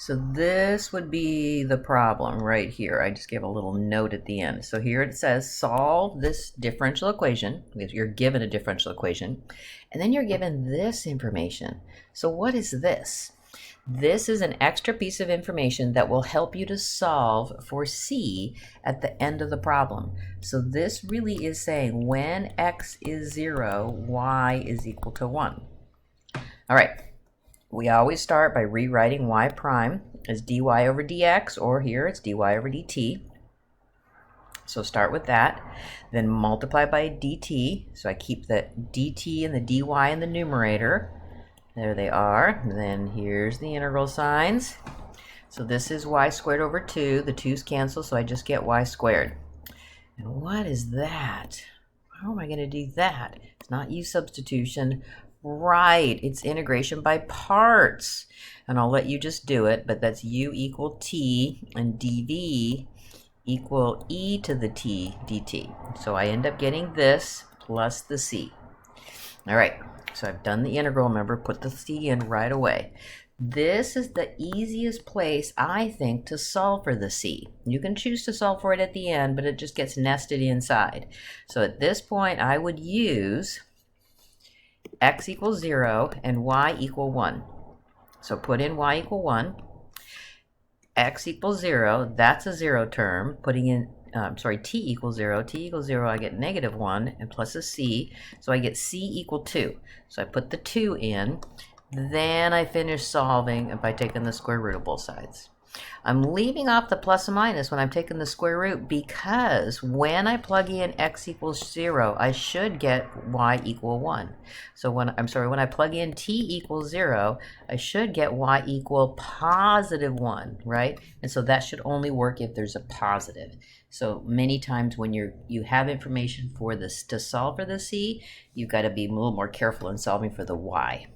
So this would be the problem right here. I just gave a little note at the end. So here it says solve this differential equation, because you're given a differential equation, and then you're given this information. So what is this? This is an extra piece of information that will help you to solve for C at the end of the problem. So this really is saying when x is 0, y is equal to 1. All right. We always start by rewriting y prime as dy over dx, or here it's dy over dt. So start with that, then multiply by dt. So I keep the dt and the dy in the numerator. There they are. And then here's the integral signs. So this is y squared over 2. The 2's cancel, so I just get y squared. And what is that? How am I going to do that? It's not u substitution. Right, it's integration by parts. And I'll let you just do it, but that's u equal t and dv equal e to the t dt. So I end up getting this plus the c. All right, so I've done the integral. Remember, put the c in right away. This is the easiest place, I think, to solve for the c. You can choose to solve for it at the end, but it just gets nested inside. So at this point, I would use x equals 0 and y equal 1. So put in y equal 1. X equals 0, that's a 0 term. Putting in, t equals 0. T equals 0, I get negative 1 and plus a c. So I get c equal 2. So I put the 2 in. Then I finish solving by taking the square root of both sides. I'm leaving off the plus and minus when I'm taking the square root because when I plug in x equals 0, I should get y equal 1. So when I plug in t equals 0, I should get y equal positive 1, right? And so that should only work if there's a positive. So many times when you have information for this to solve for the c, you've got to be a little more careful in solving for the y.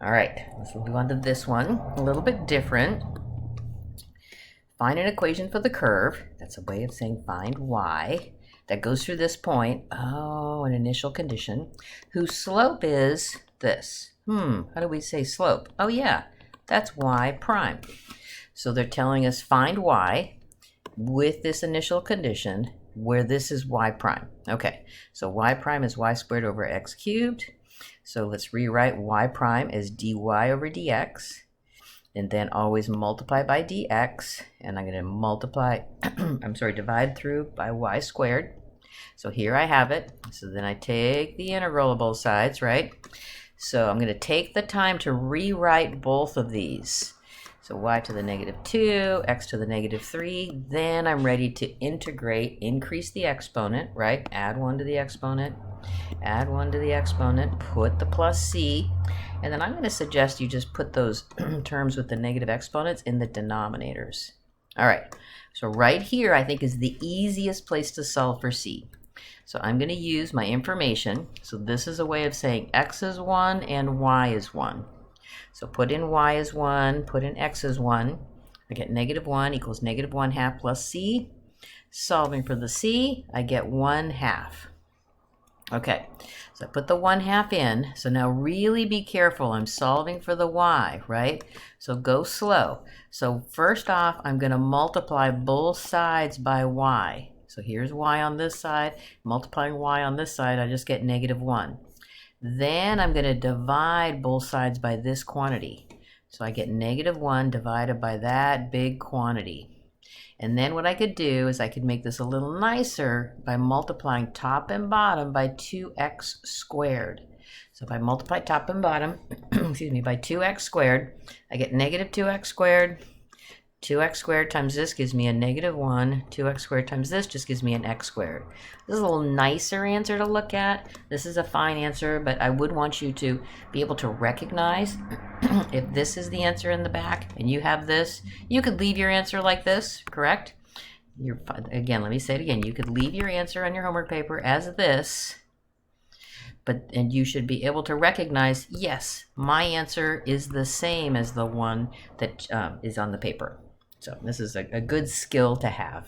All right, let's move on to this one. A little bit different. Find an equation for the curve. That's a way of saying find y. That goes through this point. Oh, an initial condition. Whose slope is this. How do we say slope? Oh yeah, that's y prime. So they're telling us find y with this initial condition where this is y prime. Okay, so y prime is y squared over x cubed. So let's rewrite y prime as dy over dx, and then always multiply by dx, and I'm going to divide through by y squared. So here I have it. So then I take the integral of both sides, right? So I'm going to take the time to rewrite both of these. So y to the negative 2, x to the negative 3. Then I'm ready to integrate, increase the exponent, right? Add 1 to the exponent. Add 1 to the exponent, put the plus c, and then I'm going to suggest you just put those terms with the negative exponents in the denominators. All right, so right here I think is the easiest place to solve for c. So I'm going to use my information. So this is a way of saying x is 1 and y is 1. So put in y is 1, put in x is 1. I get negative 1 equals negative 1/2 plus c. Solving for the c, I get 1/2. Okay, so I put the 1/2 in. So now really be careful. I'm solving for the y, right? So go slow. So first off, I'm going to multiply both sides by y. So here's y on this side. Multiplying y on this side, I just get negative 1. Then I'm going to divide both sides by this quantity. So I get negative 1 divided by that big quantity. And then what I could do is I could make this a little nicer by multiplying top and bottom by 2x squared. So if I multiply top and bottom, excuse me, by 2x squared, I get negative 2x squared. 2x squared times this gives me a negative 1. 2x squared times this just gives me an x squared. This is a little nicer answer to look at. This is a fine answer, but I would want you to be able to recognize if this is the answer in the back and you have this, you could leave your answer like this, correct? Again, let me say it again. You could leave your answer on your homework paper as this, and you should be able to recognize, yes, my answer is the same as the one that is on the paper. So this is a good skill to have.